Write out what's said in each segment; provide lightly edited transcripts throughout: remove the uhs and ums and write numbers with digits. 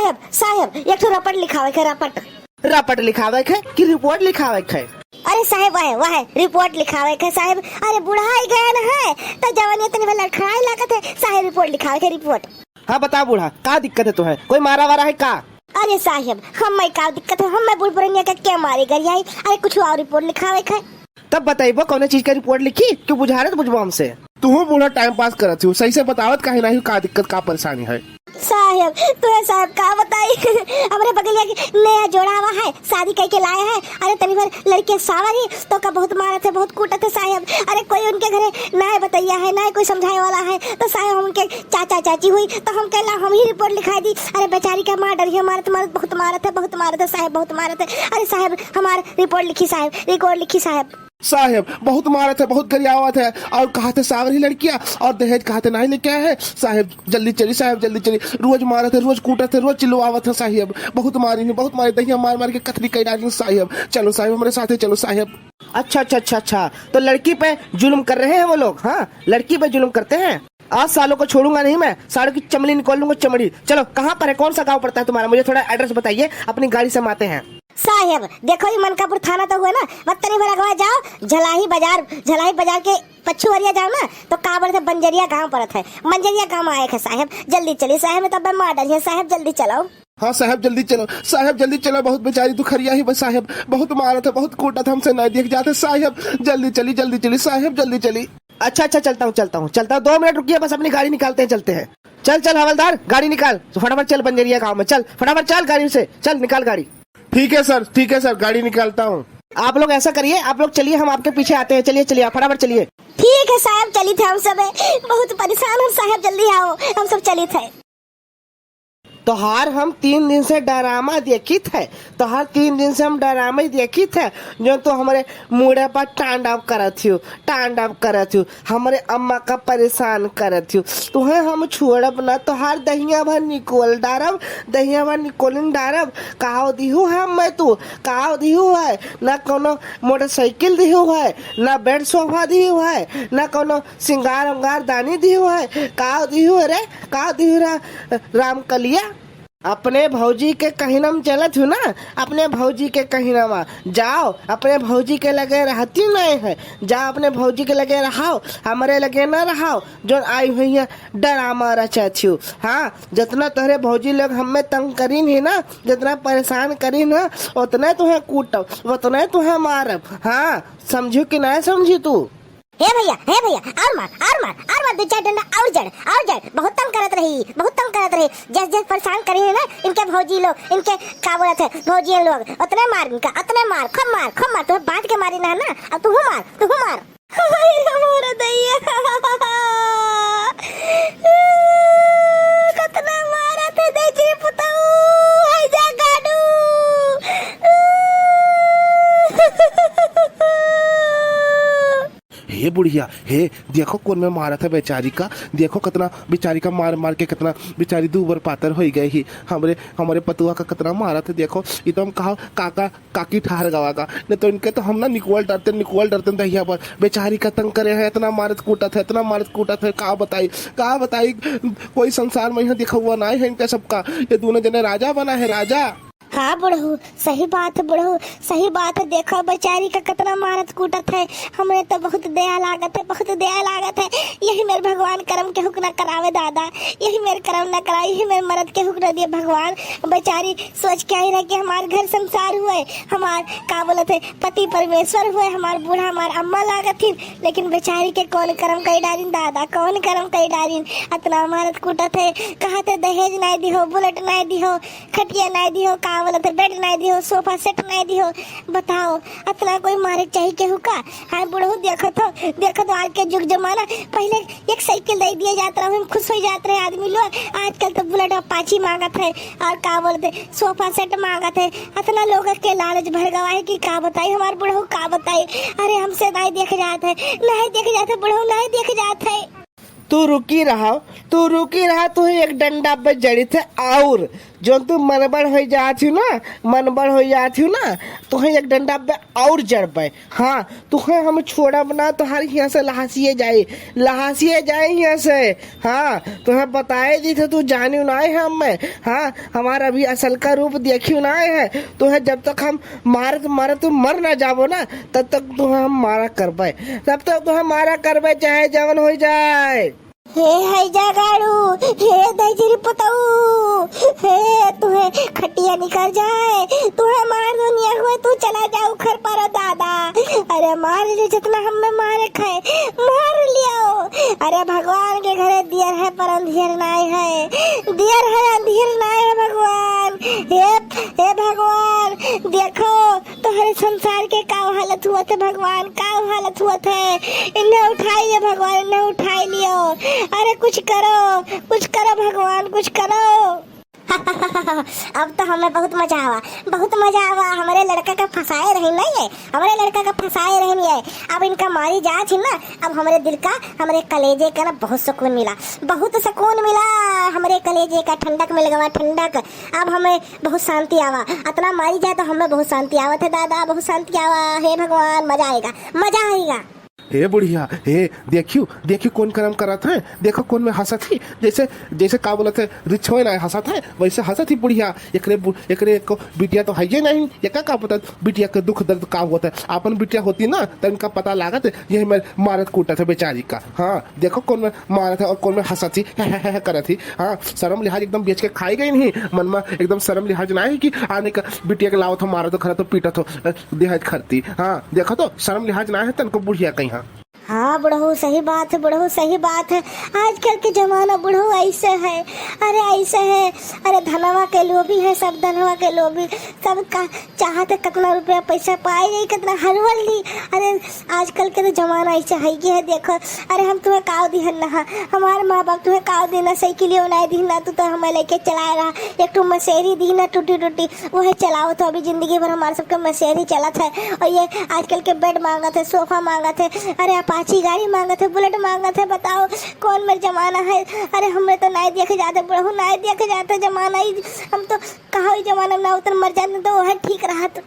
साहब साहब एक तो रपट लिखावे के रपट लिखावे के कि रिपोर्ट लिखावे के? अरे साहब वाह रिपोर्ट लिखावे के साहब। अरे बुढ़ाई गए न है तो जवानी तनी भला लड़खड़ाए लागत है साहब। रिपोर्ट लिखावे के रिपोर्ट। हाँ बता बूढ़ा, का दिक्कत है तुम्हें? कोई मारा वारा है का? अरे साहब हम का दिक्कत है, हम बूढ़ पुरनिया का क्या मारे गई आई? अरे कुछ और रिपोर्ट लिखावे के। तब बताइबो कौन चीज का रिपोर्ट लिखी? क्यों बुझा रहे बुझबो हमसे? तू बूढ़ा टाइम पास करत हो, सही से बतावत काहे नहीं का दिक्कत का परेशानी है? साहब तुम्हें साहब का बताई हमारे बगलिया की नया जोड़ा हुआ है, शादी करके लाया है। अरे तनी भर लड़के सावरी तो का बहुत मारा थे, बहुत कूटा थे साहब। अरे कोई उनके घरे ना बताइया है ना कोई समझाए वाला है तो साहब हम उनके चाचा चाची हुई तो हम कहला हम ही रिपोर्ट लिखा दी। अरे बेचारी का मार डरी हमारे तुम्हारे बहुत मारा थे साहब, बहुत मारा थे। अरे साहब हमारे रिपोर्ट लिखी साहब, रिकॉर्ड लिखी साहब। साहब बहुत मारा थे, बहुत गरियावा थे और कहा थे सावरी लड़कियां और दहेज कहा थे नहीं लेके आए हैं। साहब जल्दी चली, साहब जल्दी चली। रोज मारा थे, रोज कूटा थे, रोज चिल्लावा था साहब। बहुत मारी दहिया मार मार के कथरी कई डाली साहब। चलो साहब हमारे साथ चलो साहब। अच्छा तो लड़की पे जुल्म कर रहे हैं वो लोग? हाँ लड़की पे जुल्म करते हैं। आज सालों को छोड़ूंगा नहीं मैं, सालों की चमड़ी निकाल लूंगा चमड़ी। चलो कहाँ पर है, कौन सा गाँव पड़ता है तुम्हारा? मुझे थोड़ा एड्रेस बताइए, अपनी गाड़ी से हम आते हैं। साहब देखो ये मनकापुर थाना तो हुआ ना, बत्तरी भरगवा जाओ झलाही बाजार के पछुआरिया जाओ ना तो काबर से बंजरिया गांव पड़ता है। बंजरिया गांव आए है साहब। जल्दी चलिए साहब, तब मार डालिए साहब, जल्दी चलाओ। हाँ साहब जल्दी चलो, साहब जल्दी चलो। बहुत बेचारी तू खरिया ही बस साहब, बहुत मारा था, बहुत कूटा था, हमसे नहीं देख जाते साहब। जल्दी चली साहब, जल्दी चली। अच्छा चलता हूँ 2 मिनट रुकिए बस, अपनी गाड़ी निकालते हैं, चलते हैं। चल हवलदार गाड़ी निकाल, फटाफट चल बंजरिया गाँव में, चल फटाफट चल, गाड़ी से चल, निकाल गाड़ी। ठीक है सर गाड़ी निकालता हूँ। आप लोग ऐसा करिए, आप लोग चलिए, हम आपके पीछे आते हैं। चलिए आप फटाफट चलिए। ठीक है साहब चली थे हम सब, बहुत परेशान हम साहब, जल्दी आओ, हम सब चली थे। तोहार हम 3 दिन से डरामा देखी थे, तोहार 3 दिन से हम डरामा ही देखी थे जो तो हमारे मुड़े पर टांडव करत हो, हमारे अम्मा का परेशान करत हो। तुम्हें हम छोड़ब ना, तोहार दहिया भर निकोल डारब। काव दिहू है मैं तू, काव दिहू है ना, कोनो मोटरसाइकिल दिहू है ना, बेड सोफा दिहू है ना, कोनो सिंगार उंगार दानी दिहू है। काव दिहू रे, काव दिहू रामकलिया। अपने भौजी के कहिनम चलत हूँ ना, अपने भौजी के कहिनमा जाओ, अपने भौजी के लगे रहती नहीं है, जाओ अपने भौजी के लगे रहाओ, हमारे लगे न रहाओ जो आई हुई है डरामा रचत हूँ। हाँ जितना तोहरे भौजी लोग हमें तंग करीन है ना, जितना परेशान करीन है उतना तुम्हें कूटब, उतना तुम्हें मारब। हाँ समझू कि नहीं समझी तू? हे भैया और मार 2-4 डंडा और जड़ बहुत तंग करत रही। जैसे परेशान करे है ना इनके भौजी लोग, इनके का बोलत है भौजी लोग, उतने मार इनका, उतने मार, खूब मार तुम्हें बांध के मारी ना अब तू मार। हमारा दैया कितना मारा थे देजी पुताऊ, आई जा गाडू। हे बुढ़िया, हे देखो कौन में मारा था बेचारी का, देखो कितना बेचारी का मार के कितना बेचारी दूबर पातर हो गई ही। हमारे पतुआ का कितना मारा था, देखो एकदम कहा काका काकी ठहर गवा का, नहीं तो इनके तो हम ना निकोल डरते दहिया पर। बेचारी का तंग करे है, इतना मारत कूटा था। का बताई कोई संसार में यहाँ देखा हुआ ना है इनका सबका। ये दोनों जने राजा बना है, राजा। हाँ बुढ़ऊ सही बात है। देखो बेचारी का कितना मारत कूटत है, हमें तो बहुत दया लागत है। यही मेरे भगवान कर्म के हुक्म न करावे दादा, यही मेरे कर्म न करावे, यही मेरे मरद के हुक्म न दिए भगवान। बेचारी सोच के आई रहे कि हमारे घर संसार हुए, हमार का बोलत है पति परमेश्वर हुए, हमार बूढ़ा हमार अम्मा लागत थी, लेकिन बेचारी के कौन कर्म कई डारिन दादा, कौन कर्म कई डारिन। इतना मारत कूटत है, कहा थे दहेज नहीं दिहो, बुलेट नहीं दिहो, खटिया नहीं दिहो, का बोलत है बेड नहीं दिहो, सोफा सेट नहीं दिहो। बताओ इतना कोई मारे चाहिए केहू का? हाँ बुढ़ऊ देखो तो आज के जुग जमाना, पहले एक साइकिल दे दिया जाता रहा, हम खुश हो जाते रहे आदमी लोग। आजकल तो बुलेट अपाची मांगत है और का बोलते सोफा सेट मांगत है। इतना लोग के लालच भर गवा है कि का बताई हमारे बुढ़ऊ, का बताई। अरे हमसे नहीं देखे जाते बुढ़ऊ, नहीं देखे जाते। तू रुकी रहा तू एक डंडा पे जड़ी थे और जो तू मनबड़ हो जाती ना तुहे एक डंडा पे और जड़ पे। हाँ तुहे हम छोड़ा बना तुम्हारे यहाँ से लहासिए जाए यहाँ से। हाँ तुम्हें बताए दी थे तू जानी ना है हमें। हाँ हमारा अभी असल का रूप देखी ना है। तुम्हें जब तक हम मारे तुम मर ना जाबो ना तब तक तुम्हें हम मारा कर पाए, तब तक तुम्हें मारा कर पाए चाहे जवन हो जाए। हे है जगाड़ू, हे दजरी पताऊ, हे तुहे खटिया निकल जाए, तुहे मार दुनिया हुए तू चला जाऊ घर पर दादा। अरे मार ले जितना हमें मारे खाए मार लियो। अरे भगवान के घरे दियर है पर अंधियर नाय है, दियर है अंधियर नाय है भगवान। हे भगवान देखो तुम्हारे संसार के का हालत हुआ थे भगवान, का हालत हुआ थे। इन्हें उठाइए भगवान, इन्हें उठाई लियो। अरे कुछ करो भगवान, कुछ करो। अब तो हमें बहुत मजा आवा। हमारे लड़का का फंसाए रही नहीं है, हमारे लड़का का फंसाए रही नहीं है। अब इनका मारी जा थी ना, अब हमारे दिल का, हमारे कलेजे का ना बहुत सुकून मिला, हमारे कलेजे का ठंडक मिल गया, ठंडक। अब हमें बहुत शांति आवा, इतना मारी जाए तो हमें बहुत शांति आवा थे दादा, बहुत शांति आवा। हे भगवान मजा आएगा। हे बुढ़िया, हे देखियो कौन कर्म करा था, देखो कौन में हंसा थी। जैसे का बोला थे रिछोए ना हंसा था वैसे हंसा थी बुढ़िया। एकरे को बिटिया तो है ही नहीं, ये का पता बिटिया के दुख दर्द का होता है। अपन बिटिया होती ना तो इनका पता लागत यही मैं मारत कूटा था बेचारी का। हाँ देखो कौन में मारा था और कौन में हंसा थी करा थी। हाँ शर्म लिहाज एकदम बेच के खाई गई नहीं, मन में एकदम शर्म लिहाज ना है कि आने का बिटिया के लाओ तो मारा तो खरा तो पीटा तो देहाज खरती। हाँ देखो तो शर्म लिहाज ना है तनको बुढ़िया कहीं। हाँ बुढ़ऊ सही बात है। आजकल के जमाना बुढ़ऊ ऐसे है, अरे धनवा के लोभी है सब, धनवा के लोभी सब का चाहते कितना रुपया पैसा पाए गई, कितना हरवल ली। अरे आजकल के तो जमाना ऐसे है कि है देखो। अरे हम तुम्हें काव दी है ना, हमारे माँ बाप तुम्हें काव देना साइकिल नहीं दी ना, तू तो हमें लेके चलाए रहा। एक तो मशेरी दी ना टूटी वही चलाओ तो अभी जिंदगी भर हमारे सबके मशेरी चला था। और ये आजकल के बेड मांगा थे, सोफा मांगा थे, अरे अपाची गाड़ी मांगा थे, बुलेट मांगा थे। बताओ कौन में जमाना है। अरे हमें तो नहीं देखे जाते बुढ़ऊ, नहीं देखे जाते जमाना ही। हम तो कहा जमाना में ना उतर मर जाते तो वह ठीक रहा। तो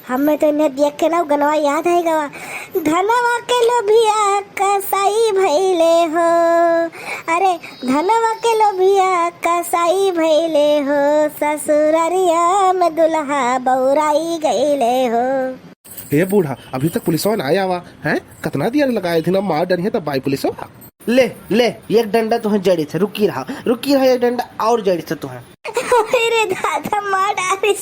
हमें तो इन्हें देख के ना गनवा याद है गवा, धनवा के लोभिया कसाई भइले हो। अरे धनवा के लोभिया कसाई भइले हो, ससुररिया में दुल्हा बौराई गईले हो। हे बूढ़ा अभी तक पुलिस वाला आया हुआ है, कितना दिया लगाए थे ना मार डरी है तब भाई पुलिस वाला। ले एक डंडा तुम्हें जड़ी थे, रुकी रहा एक डंडा और जड़ी थे तुम्हें। अरे दादा मार डारिस,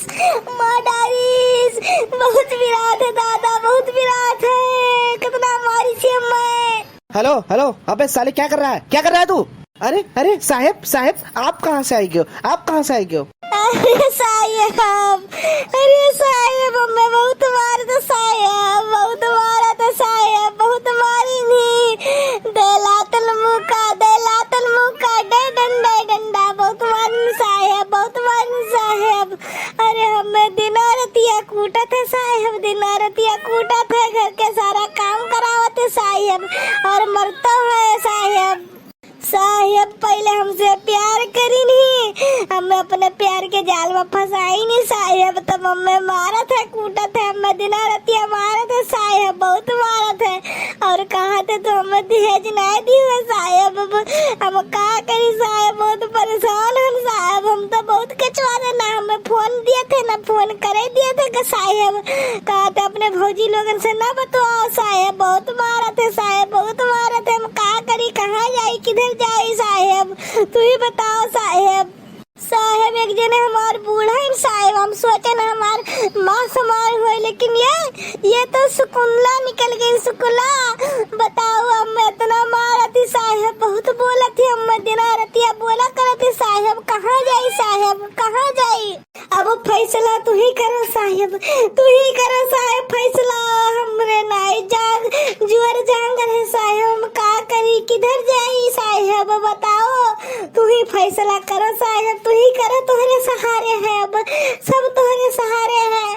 बहुत विराट है दादा, बहुत विराट है, कितना मारी थी मैं। हेलो अबे साले क्या कर रहा है तू? अरे साहेब आप कहाँ से आई गए? अरे साहेब मैं बहुत मारा था साहेब, बहुत मारी नहीं। देलातल मुका डे डंडा बहुत मारी साहेब। अरे हमें दिना रतिया कूटा थे साहेब, घर के सारा काम करावते साहेब, और मरता है साहेब पहले हमसे प्यार करी नहीं, हमें अपने प्यार के जाल में फंसाई नहीं साहेब। तब हमें मारा था, कूटा था, हमें दिना रतिया मारा था साहेब, बहुत मारा था। और कहा थे तो हमें दहेज नहीं दी है साहेब। हम कहा करी साहेब, बहुत परेशान हम साहेब। हम तो बहुत कचवा देना, हमें फोन दिए थे ना, फोन करे दिए थे साहेब। कहा था अपने भौजी लोगन से ना बताओ साहेब, बहुत मारा थे साहेब। हम कहा करी, कहाँ जाई, किधर जाई साहेब, तू ही बताओ साहेब। एक जने हमार बूढ़ा है साहेब, हम सोचे ना हमार माँ समार हुए, लेकिन ये तो सुकुला निकल गई, सुकुला। बताओ हम इतना मारा थी साहेब, बहुत बोला थी, हम दिना रतिया बोला करती साहेब। कहाँ जाई अब फैसला तू ही करो साहेब, फैसला। हमरे नाई जाग जुअर जांगर है साहेब, हम का करी, किधर जाई साहेब, बताओ तू ही फैसला करो साहेब, तू ही करो। तुम्हारे सहारे है, अब सब तुम्हारे सहारे है।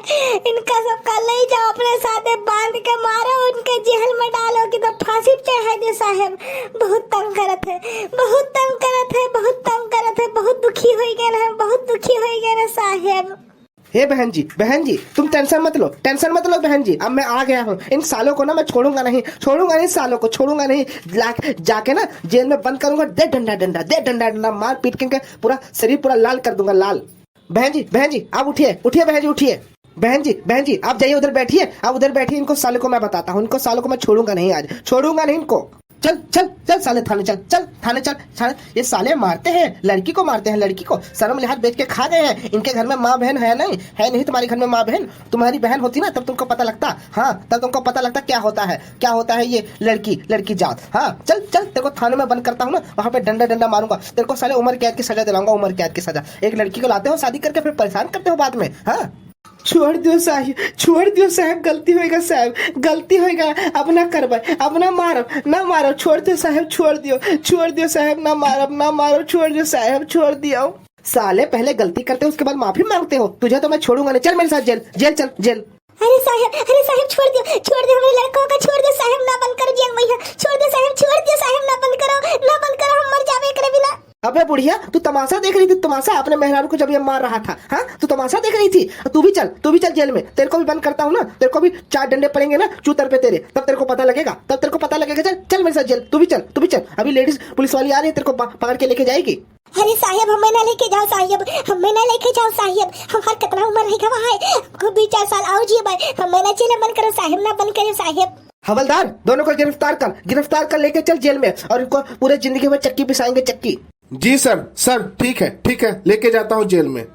इनका सबका ले जाओ अपने साथ बांध के मारो, उनके जेल में डालो कि तो फांसी चढ़ा दे साहेब। बहुत तंग करत है, बहुत तंग करत है, बहुत तंग करत है, बहुत दुखी हो गए ना, बहुत दुखी हो गए ना साहेब। हे बहन जी तुम टेंशन मत लो, टेंशन मत लो बहन जी। अब मैं आ गया हूँ, इन सालों को ना मैं छोड़ूंगा नहीं, छोड़ूंगा नहीं, सालों को छोड़ूंगा नहीं। जाके ना जेल में बंद करूंगा, दे डंडा डंडा, दे डंडा डंडा, मार पीट के पूरा शरीर पूरा लाल कर दूंगा, लाल। बहन जी आप उठिए, उठिए बहन जी, उठिए। बहन जी आप जाइए उधर बैठिए, आप उधर बैठिए। इनको सालों को मैं बताता हूँ, इनको सालों को मैं छोड़ूंगा नहीं, आज छोड़ूंगा नहीं इनको। चल चल चल साले थाने चल, चल थाने चल, साले ये साले मारते हैं, लड़की को मारते हैं, लड़की को शर्म लिहाज बेच के खा गए हैं। इनके घर में माँ बहन है नहीं, है नहीं तुम्हारे घर में माँ बहन। तुम्हारी बहन होती ना तब तुमको पता लगता, हाँ तब तुमको पता लगता क्या होता है, क्या होता है ये लड़की जात। हाँ चल चल, तेरे को थाने में बंद करता हूँ ना, वहाँ पे डंडा डंडा मारूंगा तेरे को, साले उम्र कैद की सजा दिलाऊंगा, उम्र कैद की सजा। एक लड़की को लाते हो शादी करके फिर परेशान करते हो बाद में। हाँ छोड़ दियो साहब, छोड़ दियो साहब, गलती होएगा साहब, गलती होएगा, अब ना करबे, अब ना मारो, ना मारो, छोड़ दियो साहब, छोड़ दियो साहब, ना मारो, ना मारो, छोड़ दियो साहब, छोड़ दियो। साले पहले गलती करते हो उसके बाद माफी मांगते हो, तुझे तो मैं छोड़ूंगा नहीं। चल मेरे साथ जेल, जेल चल, जेल। अरे साहब छोड़ दियो, हमारे लड़कों का छोड़ दो साहब, ना बंद करो जेल में, छोड़ दो साहब, छोड़ दियो साहब, ना बंद करो, ना बंद करो, हम मर जावे करे बिना। अबे बुढ़िया तू तमाशा देख रही थी, तमाशा अपने मेहरारू को जब ये मार रहा था। हाँ तू तमाशा देख रही थी, तू भी चल जेल में, तेरे को भी बंद करता हूँ ना, तेरे को भी 4 डंडे पड़ेंगे ना चूतर पे तेरे, तब तेरे को पता लगेगा, तब तेरे को पता लगेगा। चल चल मेरे साथ जेल, तू भी चल। अभी लेडीज पुलिस वाली आ रही है, तेरे को पकड़ के लेके जाएगी। अरे साहब हमें ना लेके जाओ साहब, हमें ना लेके जाओ साहब, हमार कितना उम्र है गवा है, हमको 2-4 साल आओ जी भाई, हमें ना जेल बंद करो साहब, ना बंद करो साहब। हवलदार दोनों को गिरफ्तार कर लेके चल जेल में, और इनको पूरे जिंदगी में चक्की पिसाएंगे, चक्की। जी सर, ठीक है, लेके जाता हूँ जेल में।